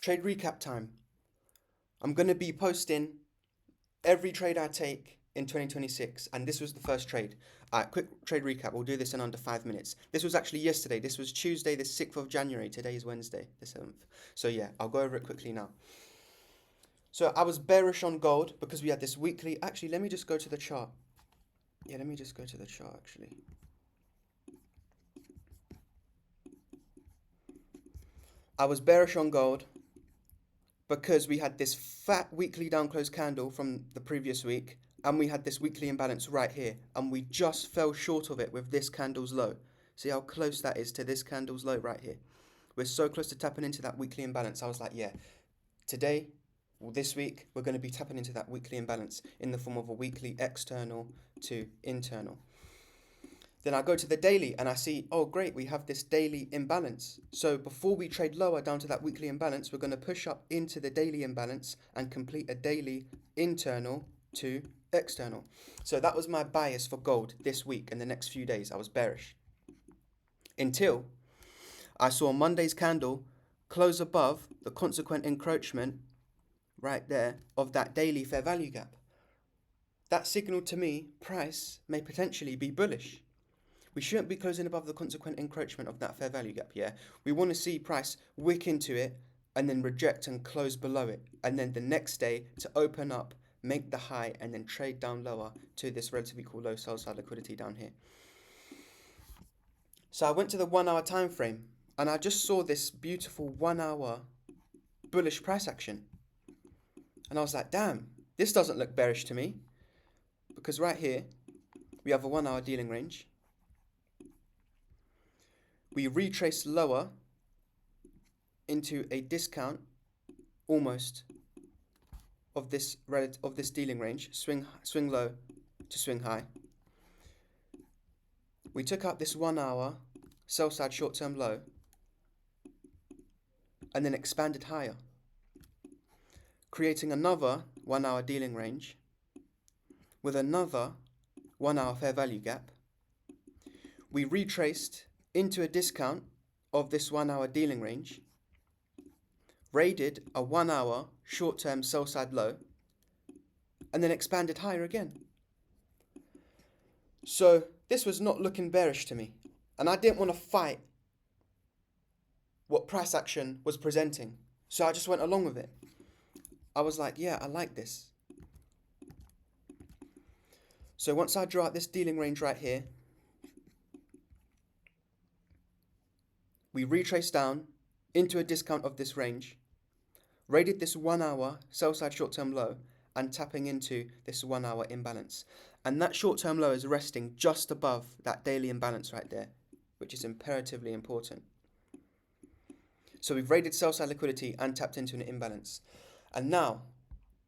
Trade recap time. I'm going to be posting every trade I take in 2026, and this was the first trade. Quick trade recap. We'll do this in under 5 minutes. This was actually yesterday. This was Tuesday, the 6th of January. Today is Wednesday, the 7th. So yeah, I'll go over it quickly now. So I was bearish on gold because we had this weekly. Actually, let me just go to the chart. Yeah, let me just go to the chart actually. I was bearish on gold because we had this fat weekly down close candle from the previous week, and we had this weekly imbalance right here, and we just fell short of it with this candle's low. See how close that is to this candle's low right here. We're so close to tapping into that weekly imbalance. I was like, yeah, today, well, this week, we're going to be tapping into that weekly imbalance in the form of a weekly external to internal. Then I go to the daily and I see, oh great, we have this daily imbalance. So before we trade lower down to that weekly imbalance, we're going to push up into the daily imbalance and complete a daily internal to external. So that was my bias for gold this week and the next few days. I was bearish. Until I saw Monday's candle close above the consequent encroachment right there of that daily fair value gap. That signaled to me price may potentially be bullish. We shouldn't be closing above the consequent encroachment of that fair value gap, yeah? We want to see price wick into it and then reject and close below it. And then the next day to open up, make the high, and then trade down lower to this relatively cool low sell side liquidity down here. So I went to the 1 hour time frame and I just saw this beautiful 1 hour bullish price action. And I was like, damn, this doesn't look bearish to me. Because right here, we have a 1 hour dealing range. We retrace lower into a discount almost of this dealing range, swing low to swing high. We took out this 1 hour sell side short term low and then expanded higher, creating another 1 hour dealing range with another 1 hour fair value gap. We retraced into a discount of this 1 hour dealing range, raided a 1 hour short-term sell side low, and then expanded higher again. So this was not looking bearish to me, and I didn't want to fight what price action was presenting, so I just went along with it. I was like, yeah, I like this. So once I draw out this dealing range right here, we retrace down into a discount of this range, raided this 1 hour sell side short term low, and tapping into this 1 hour imbalance. And that short term low is resting just above that daily imbalance right there, which is imperatively important. So we've raided sell side liquidity and tapped into an imbalance. And now,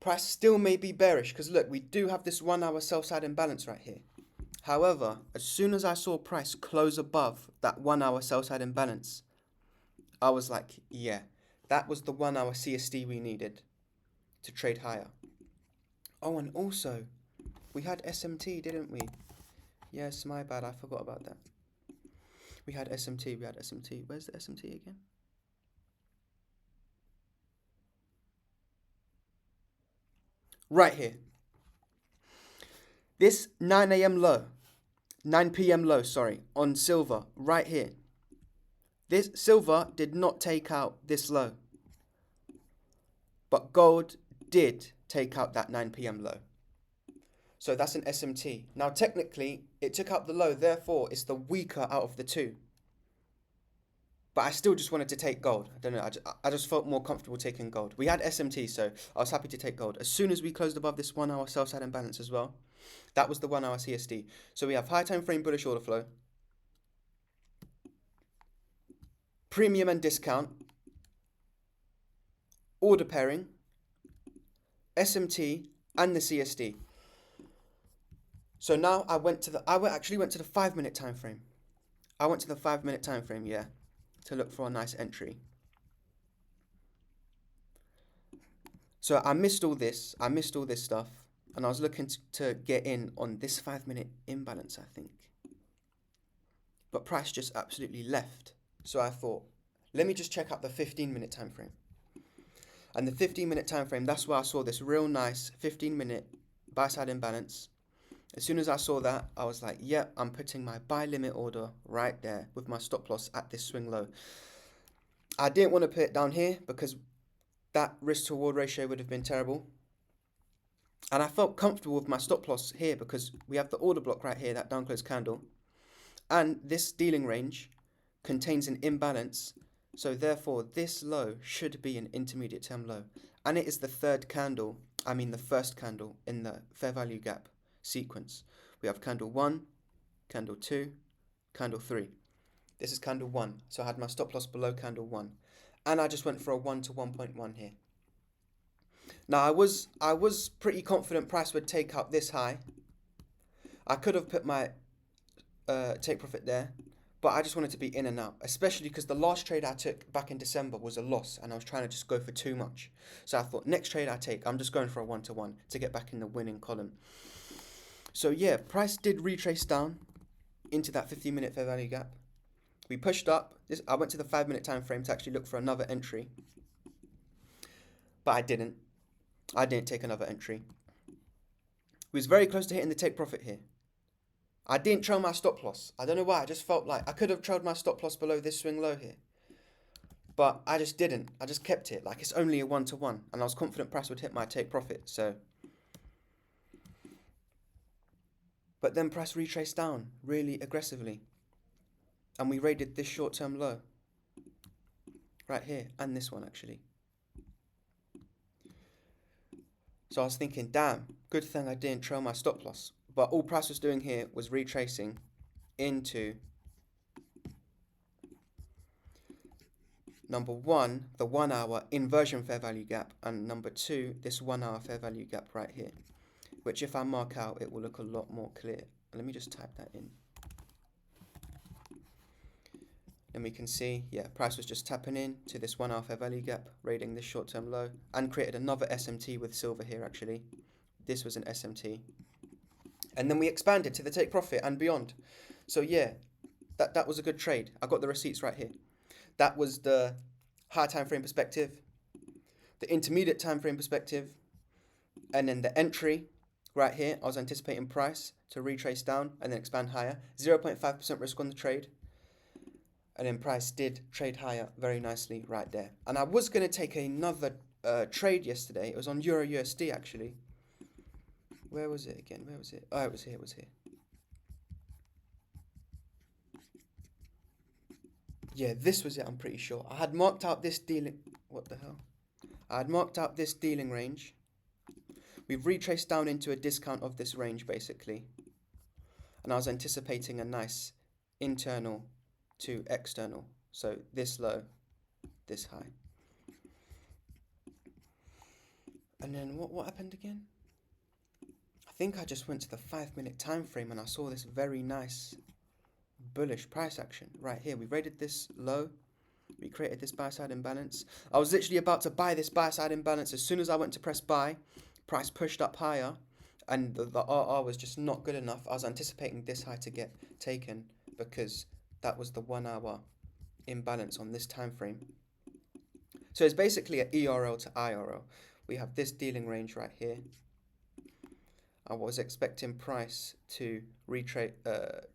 price still may be bearish because look, we do have this 1 hour sell side imbalance right here. However, as soon as I saw price close above that 1 hour sell side imbalance, I was like, yeah, that was the 1 hour CSD we needed to trade higher. Oh, and also, we had SMT, didn't we? Yes, my bad, I forgot about that. We had SMT. Where's the SMT again? Right here. This 9 p.m. low, on silver, right here. This silver did not take out this low, but gold did take out that 9 p.m. low. So that's an SMT. Now technically, it took out the low, therefore it's the weaker out of the two. But I still just wanted to take gold. I don't know, I just felt more comfortable taking gold. We had SMT, so I was happy to take gold. As soon as we closed above this 1 hour sell side imbalance as well, that was the 1 hour CSD. So we have high time frame bullish order flow, premium and discount, order pairing, SMT, and the CSD. So now I actually went to the 5 minute time frame. I went to the 5 minute time frame, yeah, to look for a nice entry. So I missed all this stuff, and I was looking to get in on this 5 minute imbalance, I think. But price just absolutely left. So I thought, let me just check out the 15 minute time frame. And the 15-minute time frame, that's where I saw this real nice 15-minute buy side imbalance. As soon as I saw that, I was like, yep, I'm putting my buy limit order right there with my stop loss at this swing low. I didn't want to put it down here because that risk to reward ratio would have been terrible. And I felt comfortable with my stop loss here because we have the order block right here, that down close candle. And this dealing range contains an imbalance. So therefore, this low should be an intermediate term low. And it is the first candle in the fair value gap sequence. We have candle 1, candle 2, candle 3. This is candle 1. So I had my stop loss below candle 1. And I just went for a 1 to 1.1 here. Now I was pretty confident price would take out this high. I could have put my take profit there, but I just wanted to be in and out, especially because the last trade I took back in December was a loss and I was trying to just go for too much. So I thought next trade I take, I'm just going for a 1 to 1 to get back in the winning column. So yeah, price did retrace down into that 15-minute fair value gap. We pushed up. I went to the 5-minute time frame to actually look for another entry, but I didn't take another entry. We was very close to hitting the take profit here. I didn't trail my stop loss. I don't know why. I just felt like I could have trailed my stop loss below this swing low here. But I just didn't. I just kept it. Like it's only a 1 to 1. And I was confident price would hit my take profit. So. But then price retraced down really aggressively. And we raided this short-term low. Right here. And this one actually. So I was thinking, damn, good thing I didn't trail my stop loss. But all price was doing here was retracing into number 1, the 1 hour inversion fair value gap, and number 2, this 1 hour fair value gap right here, which if I mark out, it will look a lot more clear. Let me just type that in. And we can see, yeah, price was just tapping in to this 1 hour fair value gap, raiding this short-term low, and created another SMT with silver here actually. This was an SMT. And then we expanded to the take profit and beyond. So yeah, that was a good trade. I got the receipts right here. That was the high time frame perspective, the intermediate time frame perspective, and then the entry right here. I was anticipating price to retrace down and then expand higher. 0.5% risk on the trade. And then price did trade higher very nicely right there. And I was going to take another trade yesterday. It was on Euro USD actually. Where was it again? Where was it? Oh, it was here. It was here. Yeah, this was it, I'm pretty sure. I had marked out this dealing... What the hell? I had marked out this dealing range. We've retraced down into a discount of this range, basically. And I was anticipating a nice internal to external. So this low, this high. And then what happened again? I think I just went to the 5-minute time frame and I saw this very nice bullish price action right here. We raided this low. We created this buy side imbalance. I was literally about to buy this buy side imbalance. As soon as I went to press buy, price pushed up higher and the RR was just not good enough. I was anticipating this high to get taken because that was the 1 hour imbalance on this time frame. So it's basically an ERL to IRL. We have this dealing range right here. I was expecting price to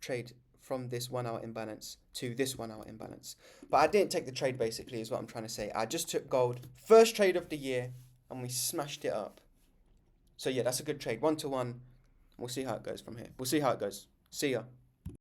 trade from this 1 hour imbalance to this 1 hour imbalance. But I didn't take the trade basically is what I'm trying to say. I just took gold, first trade of the year, and we smashed it up. So yeah, that's a good trade, 1 to 1. We'll see how it goes from here. We'll see how it goes. See ya.